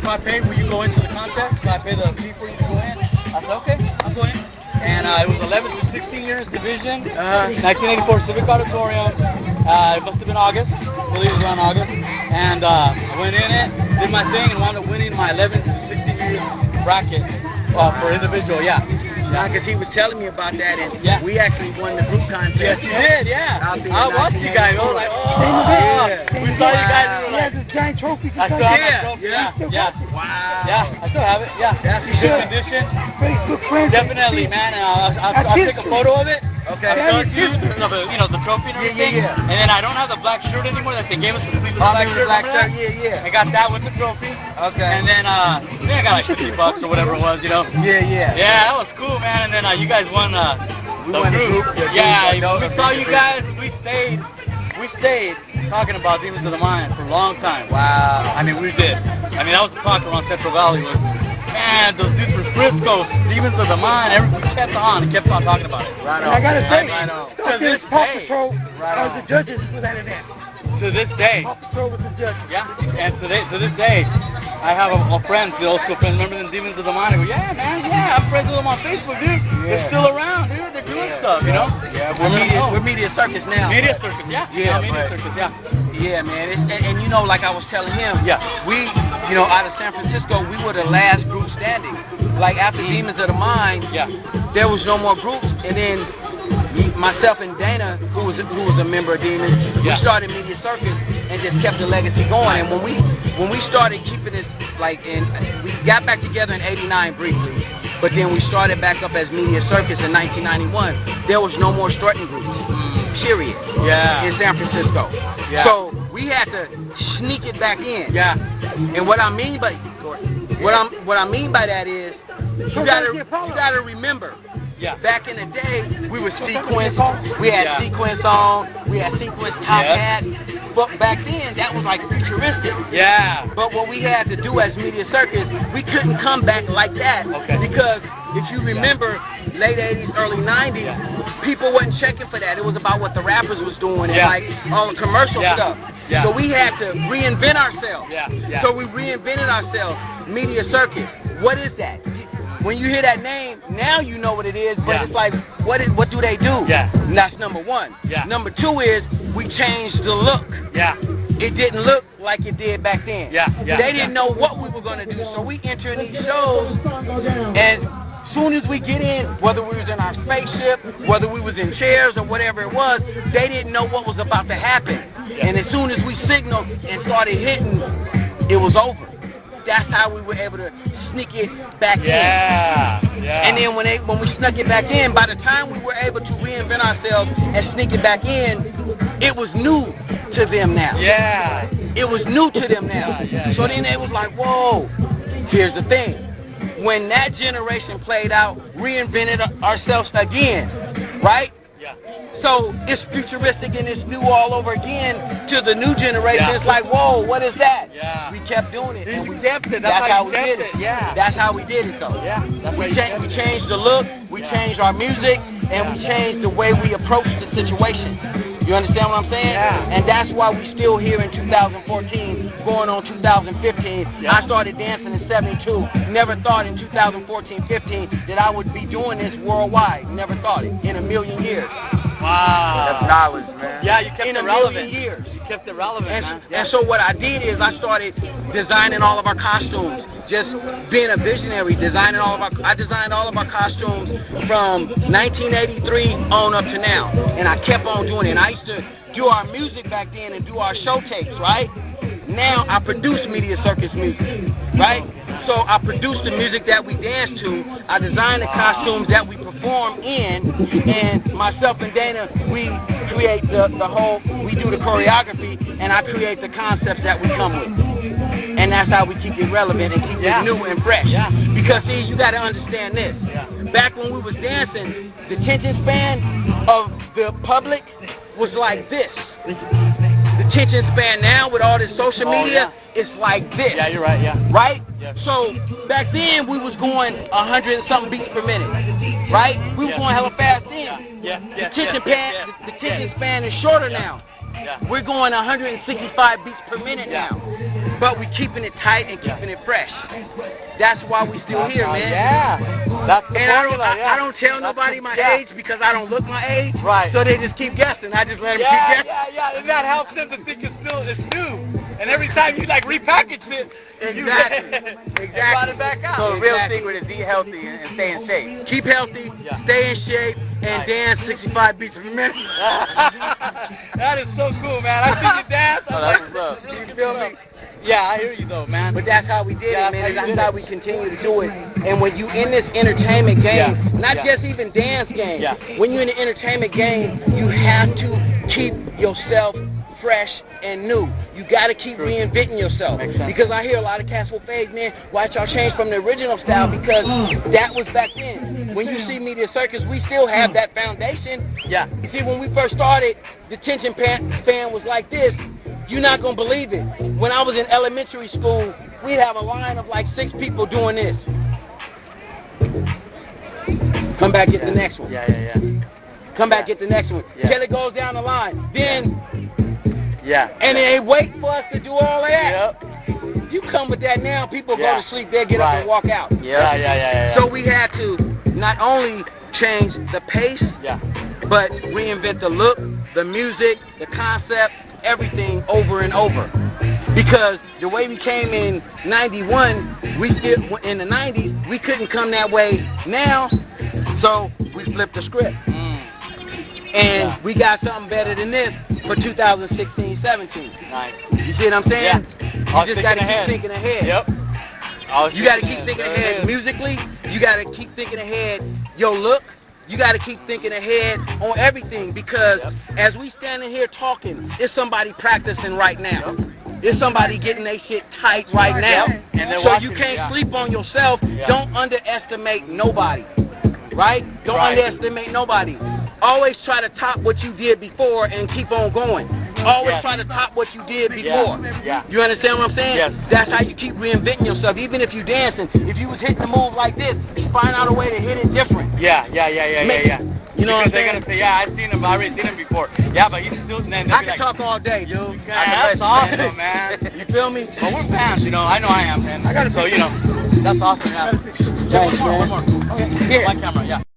so I paid, will you go into the contest? So I paid the fee for you to go in. I said, okay, I'll go in. And it was 11 to 16 years division, 1984 Civic Auditorium. It must have been August. I believe it was around August. And I went in it, did my thing, and wound up winning my 11 to 16 years bracket for individual, yeah. Because he was telling me about that, and yeah, we actually won the group contest. Yes, you did, yeah. I watched you guys. I was like, oh, yeah. We saw you guys. We were like, a giant trophy. I still have my trophy. Yeah. Wow. Yeah, I still have it. Yeah. Good condition. Good friends. Definitely, man. And I'll take a photo of it. Okay. I'll show you, the trophy and everything. Yeah. And then I don't have the black shirt anymore that they gave us for the black shirt. Yeah. I got that with the trophy. Okay. And then I got like $50 or whatever it was, Yeah. Yeah, that was cool, man. And then you guys won we won the group. Yeah, we saw you guys. We stayed talking about Demons of the Mind for a long time. Wow. I mean, we did. I mean, that was the talk around Central Valley. Was, man, those dudes from Frisco, Demons of the Mind, everyone kept on talking about it. Right on. I gotta say, to this day, the judges was at it. To this day. Paw Patrol with the judges. Yeah, and to this day, I have a friend, the old school friend, remember the Demons of the Mind? I go, yeah, man, I'm friends with them on Facebook, dude. They're still around, dude. They're doing stuff, you know? Yeah, we're Medea Sirkas now. Medea Sirkas, yeah. Medea Sirkas, yeah. Yeah, man. And like I was telling him, yeah, we, out of San Francisco, we were the last group standing. Like after Demons of the Mind, yeah, there was no more groups, and then myself and Dana, who was a member of Demons, we started Medea Sirkas and just kept the legacy going. And when we started keeping it we got back together in '89 briefly, but then we started back up as Medea Sirkas in 1991. There was no more strutting groups, period. Yeah. In San Francisco. Yeah. So we had to sneak it back in. Yeah. And what I mean by that is you gotta remember. Yeah. Back in the day, we were sequence. We had sequence on. We had sequence top hat. But back then, that was like futuristic. Yeah. But what we had to do as Medea Sirkas, we couldn't come back like that. Okay. Because if you remember, late 80s, early 90s, people wasn't checking for that. It was about what the rappers was doing and like all the commercial stuff. Yeah. So we had to reinvent ourselves. Yeah. So we reinvented ourselves. Medea Sirkas. What is that? When you hear that name, now you know what it is, but it's like, what do they do? Yeah. And that's number one. Yeah. Number two is, we changed the look. Yeah. It didn't look like it did back then. Yeah. They didn't know what we were going to do, so we enter these shows, and as soon as we get in, whether we was in our spaceship, whether we was in chairs or whatever it was, they didn't know what was about to happen. And as soon as we signaled and started hitting, it was over. That's how we were able to sneak it back in. Yeah. And then when we snuck it back in, by the time we were able to reinvent ourselves and sneak it back in, it was new to them now. Yeah. It was new to them now. So then they was like, whoa, here's the thing. When that generation played out, reinvented ourselves again, right? Yeah. So it's futuristic and it's new all over again to the new generation. It's like, whoa, what is that? Yeah. We kept doing it. And we kept it. That's how we did it. Yeah. That's how we did it, though. Yeah. We changed the look, we changed our music, and we changed the way we approached the situation. You understand what I'm saying? Yeah. And that's why we still here in 2014, going on 2015. Yeah. I started dancing in 72. Never thought in 2014-15 that I would be doing this worldwide. Never thought it in a million years. Wow. That's knowledge, man. Yeah, you kept in it a relevant. million years. You kept it relevant, man. And so what I did is I started designing all of our costumes. Just being a visionary, I designed all of our costumes from 1983 on up to now. And I kept on doing it. And I used to do our music back then and do our show tapes, right? Now I produce Medea Sirkas music, right? So I produce the music that we dance to. I design the costumes that we perform in, and myself and Dana, we create we do the choreography, and I create the concepts that we come with. And that's how we keep it relevant and keep it new and fresh. Yeah. Because see, you got to understand this. Back when we was dancing, the attention span of the public was like this. The attention span now with all this social media, it's like this. Yeah, you're right, Right? Yeah. So back then we was going 100 and something beats per minute. Right? We was going hella fast then. The attention span is shorter now. We're going 165 beats per minute now. but we keeping it tight and keeping it fresh. That's why we still here, man. Yeah. That's the And formula, I don't tell That's nobody the- my yeah. age because I don't look my age. Right. So they just keep guessing. I just let them Yeah, keep guessing. yeah. And that helps them to think it's new. And every time you like repackage it, Exactly. you brought it back out. So the real real secret secret is be healthy and stay in shape. Keep healthy, Yeah. stay in shape, and Right. dance 65 beats per minute. That is so cool, man. I see you dance. Oh, that's what's up. Really You good feel stuff. me? Yeah, I hear you though, man. But that's how we did Yeah, it, man. that's how you That's did how it. we continue to do it. And when you in this entertainment game, Yeah. not Yeah. just even dance game, Yeah. when you're in the entertainment game, you have to keep yourself fresh and new. You got to keep reinventing yourself. Makes sense. Because I hear a lot of cats will fade, man, why y'all change from the original style? Because that was back then. When you see Medea Sirkas, we still have that foundation. Yeah. You see, when we first started, the detention fan was like this. You're not going to believe it. When I was in elementary school, we'd have a line of like 6 people doing this. Come back, get the next one. Yeah. Come back, get the next one. Yeah. Till it goes down the line. Then, Yeah. and it ain't waiting for us to do all of that. Yep. You come with that now, people go Yeah. to sleep, they'll get up and walk out. Yeah. So we had to not only change the pace, Yeah. but reinvent the look, the music, the concept, everything over and over. Because the way we came in 91, we still, in the 90s, we couldn't come that way now, so we flipped the script. And we got something better than this for 2016-17. Nice. You see what I'm saying? Yeah. You just got to keep thinking ahead. Yep. You got to keep thinking ahead musically. You got to keep thinking ahead your look. You got to keep thinking ahead on everything because as we standing here talking, it's somebody practicing right now. It's somebody getting their shit tight right now. And they're So watching you it, can't yeah. sleep on yourself. Don't underestimate nobody. Right? Don't underestimate nobody. Always try to top what you did before and keep on going. Always try to top what you did before. Yeah. You understand what I'm saying? Yes. That's how you keep reinventing yourself. Even if you dancing, if you was hitting the move like this, find out a way to hit it different. Yeah. You know what I'm They're saying? gonna say, yeah, I've seen him. I already seen him before. Yeah, but you still. Then I can talk all day, dude. That's awesome, man. You feel me? Well, we're fans, you know. I know I am, man. I gotta. So, you know, that's awesome. Yeah. Thanks, One man. more. Okay. Here. My camera. Yeah.